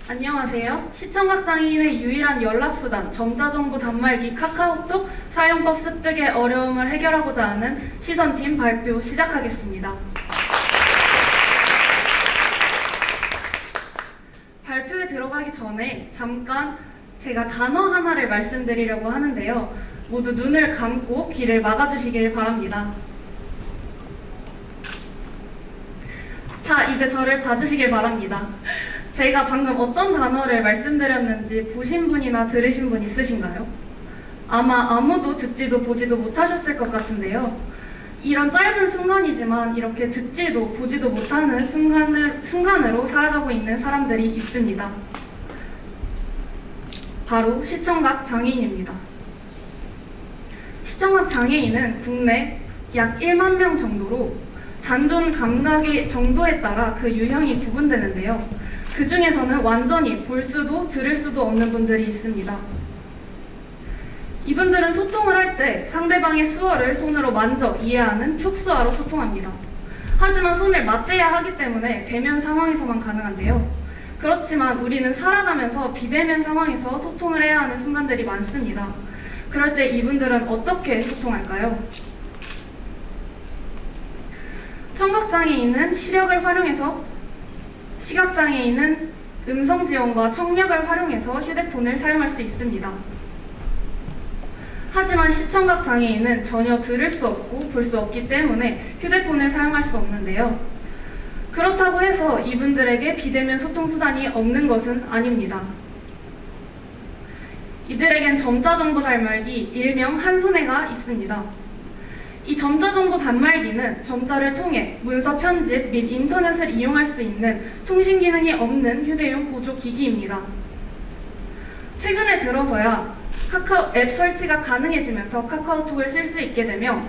안녕하세요. 시청각 장애인의 유일한 연락수단 전자정보 단말기 카카오톡 사용법 습득의 어려움을 해결하고자 하는 시선팀 발표 시작하겠습니다. 발표에 들어가기 전에 잠깐 제가 단어 하나를 말씀드리려고 하는데요. 모두 눈을 감고 귀를 막아주시길 바랍니다. 자, 이제 저를 봐주시길 바랍니다. 제가 방금 어떤 단어를 말씀드렸는지 보신 분이나 들으신 분 있으신가요? 아마 아무도 듣지도 보지도 못하셨을 것 같은데요. 이런 짧은 순간이지만 이렇게 듣지도 보지도 못하는 순간으로 살아가고 있는 사람들이 있습니다. 바로 시청각 장애인입니다. 시청각 장애인은 국내 약 1만 명 정도로 잔존 감각의 정도에 따라 그 유형이 구분되는데요. 그 중에서는 완전히 볼 수도 들을 수도 없는 분들이 있습니다. 이분들은 소통을 할 때 상대방의 수어를 손으로 만져 이해하는 촉수화로 소통합니다. 하지만 손을 맞대야 하기 때문에 대면 상황에서만 가능한데요. 그렇지만 우리는 살아가면서 비대면 상황에서 소통을 해야 하는 순간들이 많습니다. 그럴 때 이분들은 어떻게 소통할까요? 청각장애인은 시력을 활용해서, 시각장애인은 음성지원과 청력을 활용해서 휴대폰을 사용할 수 있습니다. 하지만 시청각 장애인은 전혀 들을 수 없고 볼 수 없기 때문에 휴대폰을 사용할 수 없는데요. 그렇다고 해서 이분들에게 비대면 소통 수단이 없는 것은 아닙니다. 이들에겐 전자정보 단말기, 일명 한손해가 있습니다. 이 전자정보 단말기는 전자를 통해 문서 편집 및 인터넷을 이용할 수 있는 통신 기능이 없는 휴대용 보조기기입니다. 최근에 들어서야 카카오 앱 설치가 가능해지면서 카카오톡을 쓸 수 있게 되며,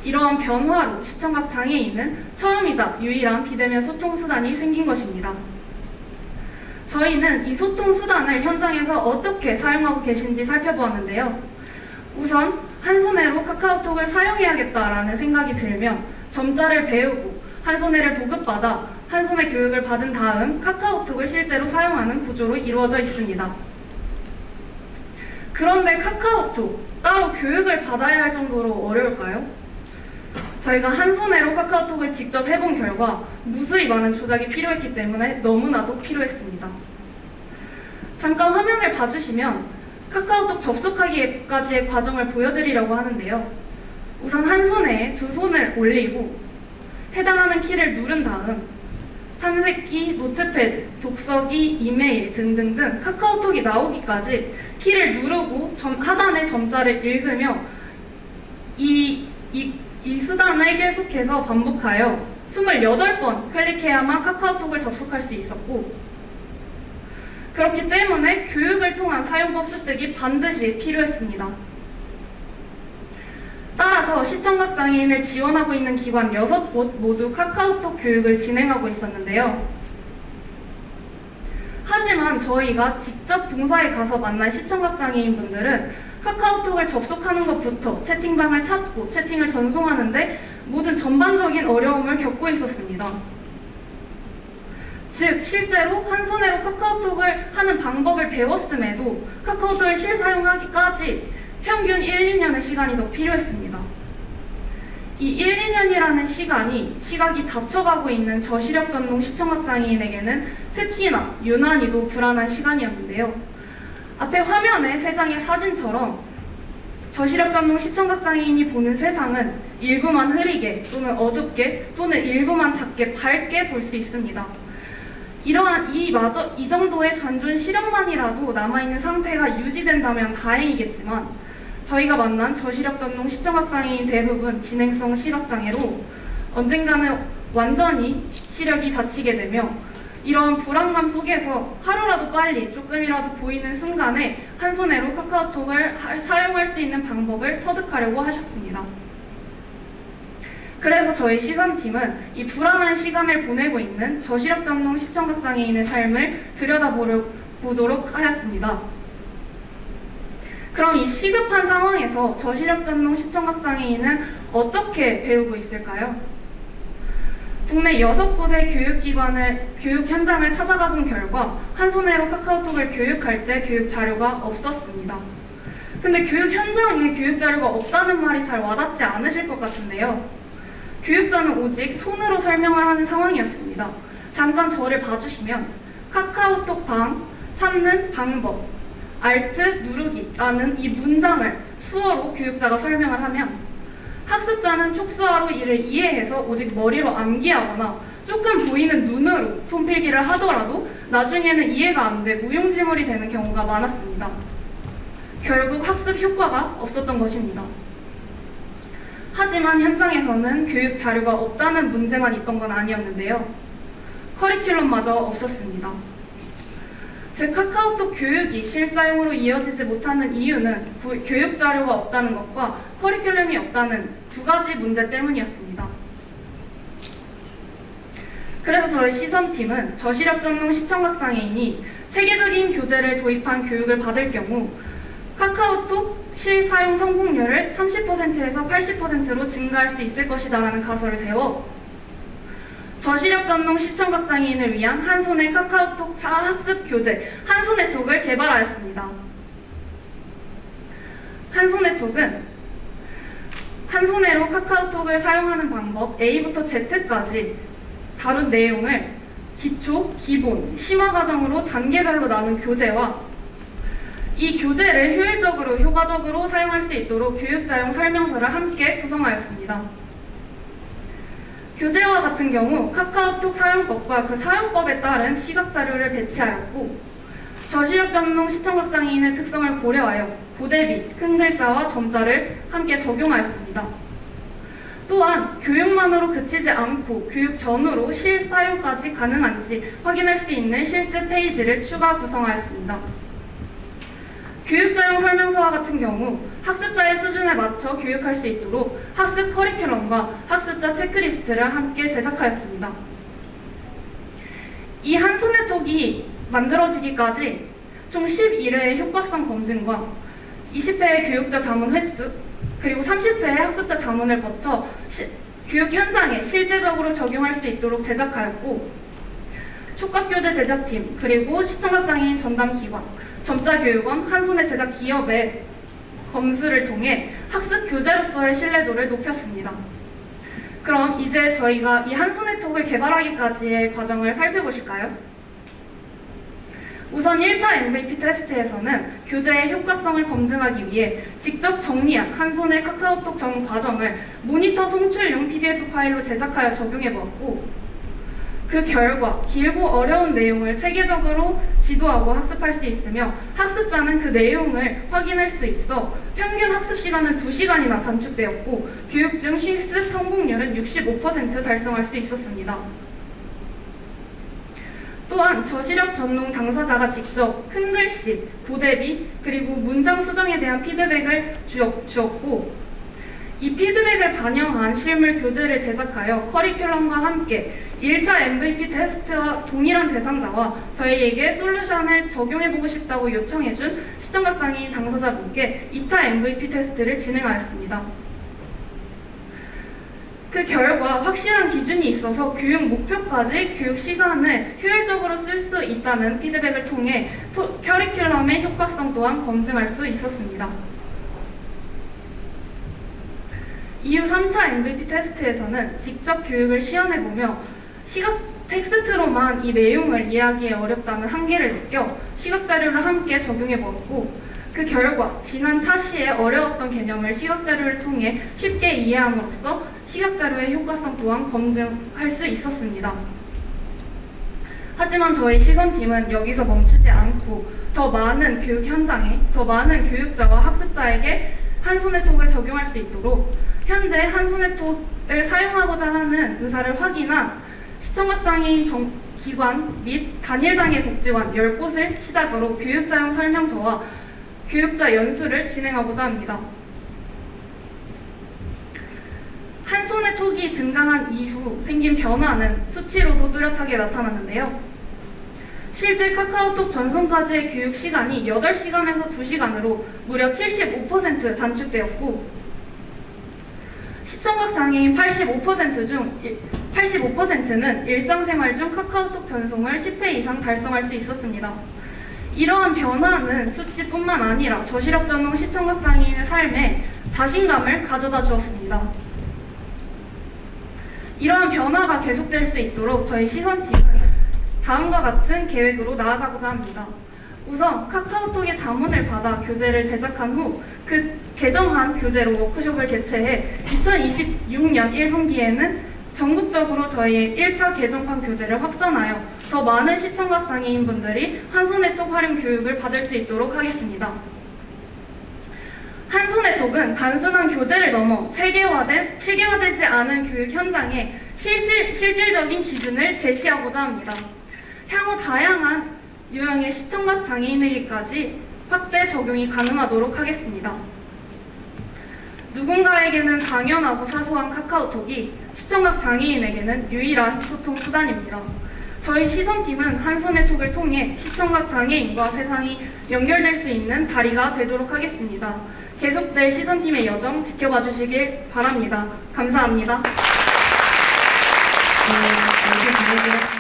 이러한 변화로 시청각 장애인은 처음이자 유일한 비대면 소통 수단이 생긴 것입니다. 저희는 이 소통 수단을 현장에서 어떻게 사용하고 계신지 살펴보았는데요. 우선 한손해로 카카오톡을 사용해야겠다라는 생각이 들면 점자를 배우고 한손해를 보급받아 한손해 교육을 받은 다음 카카오톡을 실제로 사용하는 구조로 이루어져 있습니다. 그런데 카카오톡, 따로 교육을 받아야 할 정도로 어려울까요? 저희가 한 손으로 카카오톡을 직접 해본 결과 무수히 많은 조작이 필요했기 때문에 너무나도 필요했습니다. 잠깐 화면을 봐주시면 카카오톡 접속하기까지의 과정을 보여드리려고 하는데요. 우선 한 손에 두 손을 올리고 해당하는 키를 누른 다음 탐색기, 노트패드, 독서기, 이메일 등등등 카카오톡이 나오기까지 키를 누르고 하단의 점자를 읽으며 이 수단을 계속해서 반복하여 28번 클릭해야만 카카오톡을 접속할 수 있었고, 그렇기 때문에 교육을 통한 사용법 습득이 반드시 필요했습니다. 따라서 시청각 장애인을 지원하고 있는 기관 6곳 모두 카카오톡 교육을 진행하고 있었는데요. 하지만 저희가 직접 봉사에 가서 만난 시청각 장애인분들은 카카오톡을 접속하는 것부터 채팅방을 찾고 채팅을 전송하는데 모든 전반적인 어려움을 겪고 있었습니다. 즉, 실제로 한 손으로 카카오톡을 하는 방법을 배웠음에도 카카오톡을 실사용하기까지 평균 1-2년의 시간이 더 필요했습니다. 이 1-2년이라는 시각이 닫혀가고 있는 저시력 전동 시청각 장애인에게는 특히나 유난히도 불안한 시간이었는데요. 앞에 화면의 세 장의 사진처럼 저시력 전동 시청각 장애인이 보는 세상은 일부만 흐리게 또는 어둡게 또는 일부만 작게 밝게 볼 수 있습니다. 이러한 이 정도의 잔존 시력만이라도 남아있는 상태가 유지된다면 다행이겠지만 저희가 만난 저시력 전동 시청각 장애인 대부분 진행성 시각장애로 언젠가는 완전히 시력이 닫히게 되며 이런 불안감 속에서 하루라도 빨리 조금이라도 보이는 순간에 한 손으로 카카오톡을 사용할 수 있는 방법을 터득하려고 하셨습니다. 그래서 저희 시선팀은 이 불안한 시간을 보내고 있는 저시력 전동 시청각 장애인의 삶을 들여다보도록 하였습니다. 그럼 이 시급한 상황에서 저시력 전동 시청각 장애인은 어떻게 배우고 있을까요? 국내 6곳의 교육 현장을 찾아가 본 결과 한 손으로 카카오톡을 교육할 때 교육 자료가 없었습니다. 근데 교육 현장에 교육 자료가 없다는 말이 잘 와닿지 않으실 것 같은데요. 교육자는 오직 손으로 설명을 하는 상황이었습니다. 잠깐 저를 봐주시면 카카오톡 방 찾는 방법 Alt 누르기라는 이 문장을 수어로 교육자가 설명을 하면 학습자는 촉수화로 이를 이해해서 오직 머리로 암기하거나 조금 보이는 눈으로 손필기를 하더라도 나중에는 이해가 안 돼 무용지물이 되는 경우가 많았습니다. 결국 학습 효과가 없었던 것입니다. 하지만 현장에서는 교육 자료가 없다는 문제만 있던 건 아니었는데요. 커리큘럼마저 없었습니다. 즉, 카카오톡 교육이 실사용으로 이어지지 못하는 이유는 교육 자료가 없다는 것과 커리큘럼이 없다는 두 가지 문제 때문이었습니다. 그래서 저희 시선팀은 저시력 전동 시청각 장애인이 체계적인 교재를 도입한 교육을 받을 경우 카카오톡 실사용 성공률을 30%에서 80%로 증가할 수 있을 것이다라는 가설을 세워 저시력 전동 시청각 장애인을 위한 한 손의 카카오톡 학습 교재 한손의 톡을 개발하였습니다. 한손의 톡은 한 손으로 카카오톡을 사용하는 방법 A부터 Z까지 다룬 내용을 기초, 기본, 심화 과정으로 단계별로 나눈 교재와 이 교재를 효과적으로 사용할 수 있도록 교육자용 설명서를 함께 구성하였습니다. 교재와 같은 경우 카카오톡 사용법과 그 사용법에 따른 시각 자료를 배치하였고 저시력 전동 시청각 장애인의 특성을 고려하여 고대비, 큰 글자와 점자를 함께 적용하였습니다. 또한 교육만으로 그치지 않고 교육 전후로 실사용까지 가능한지 확인할 수 있는 실습 페이지를 추가 구성하였습니다. 교육자용 설명서와 같은 경우 학습자의 수준에 맞춰 교육할 수 있도록 학습 커리큘럼과 학습자 체크리스트를 함께 제작하였습니다. 이 한손의 톡이 만들어지기까지 총 11회의 효과성 검증과 20회의 교육자 자문 횟수 그리고 30회의 학습자 자문을 거쳐 교육 현장에 실제적으로 적용할 수 있도록 제작하였고 촉각교재 제작팀 그리고 시청각 장애인 전담기관 점자교육원 한손의 제작 기업에 검수를 통해 학습 교재로서의 신뢰도를 높였습니다. 그럼 이제 저희가 이 한손의톡을 개발하기까지의 과정을 살펴보실까요? 우선 1차 MVP 테스트에서는 교재의 효과성을 검증하기 위해 직접 정리한 한손의 카카오톡 전 과정을 모니터 송출용 PDF 파일로 제작하여 적용해보았고, 그 결과 길고 어려운 내용을 체계적으로 지도하고 학습할 수 있으며 학습자는 그 내용을 확인할 수 있어 평균 학습 시간은 2시간이나 단축되었고 교육 중 실습 성공률은 65% 달성할 수 있었습니다. 또한 저시력 전농 당사자가 직접 큰 글씨, 고대비, 그리고 문장 수정에 대한 피드백을 주었고, 이 피드백을 반영한 실물 교재를 제작하여 커리큘럼과 함께 1차 MVP 테스트와 동일한 대상자와 저희에게 솔루션을 적용해보고 싶다고 요청해준 시청각장애인 당사자분께 2차 MVP 테스트를 진행하였습니다. 그 결과 확실한 기준이 있어서 교육 목표까지 교육 시간을 효율적으로 쓸 수 있다는 피드백을 통해 커리큘럼의 효과성 또한 검증할 수 있었습니다. 이후 3차 MVP 테스트에서는 직접 교육을 시연해보며 시각 텍스트로만 이 내용을 이해하기에 어렵다는 한계를 느껴 시각 자료를 함께 적용해보았고, 그 결과 지난 차시에 어려웠던 개념을 시각 자료를 통해 쉽게 이해함으로써 시각 자료의 효과성 또한 검증할 수 있었습니다. 하지만 저희 시선팀은 여기서 멈추지 않고 더 많은 교육 현장에, 더 많은 교육자와 학습자에게 한손의톡을 적용할 수 있도록 현재 한손의톡을 사용하고자 하는 의사를 확인한 시청각장애인 기관 및 단일장애복지관 10곳을 시작으로 교육자용 설명서와 교육자 연수를 진행하고자 합니다. 한손의톡이 등장한 이후 생긴 변화는 수치로도 뚜렷하게 나타났는데요. 실제 카카오톡 전송까지의 교육 시간이 8시간에서 2시간으로 무려 75% 단축되었고, 시청각 장애인 85%는 일상생활 중 카카오톡 전송을 10회 이상 달성할 수 있었습니다. 이러한 변화는 수치뿐만 아니라 저시력 전동 시청각 장애인의 삶에 자신감을 가져다 주었습니다. 이러한 변화가 계속될 수 있도록 저희 시선팀은 다음과 같은 계획으로 나아가고자 합니다. 우선 카카오톡의 자문을 받아 교재를 제작한 후 그 개정한 교재로 워크숍을 개최해 2026년 1분기에는 전국적으로 저희의 1차 개정판 교재를 확산하여 더 많은 시청각 장애인분들이 한손의톡 활용 교육을 받을 수 있도록 하겠습니다. 한손의톡은 단순한 교재를 넘어 체계화되지 않은 교육 현장에 실질적인 기준을 제시하고자 합니다. 향후 다양한 유형의 시청각 장애인에게까지 확대 적용이 가능하도록 하겠습니다. 누군가에게는 당연하고 사소한 카카오톡이 시청각 장애인에게는 유일한 소통 수단입니다. 저희 시선팀은 한손의톡을 통해 시청각 장애인과 세상이 연결될 수 있는 다리가 되도록 하겠습니다. 계속될 시선팀의 여정 지켜봐 주시길 바랍니다. 감사합니다. 네, 이렇게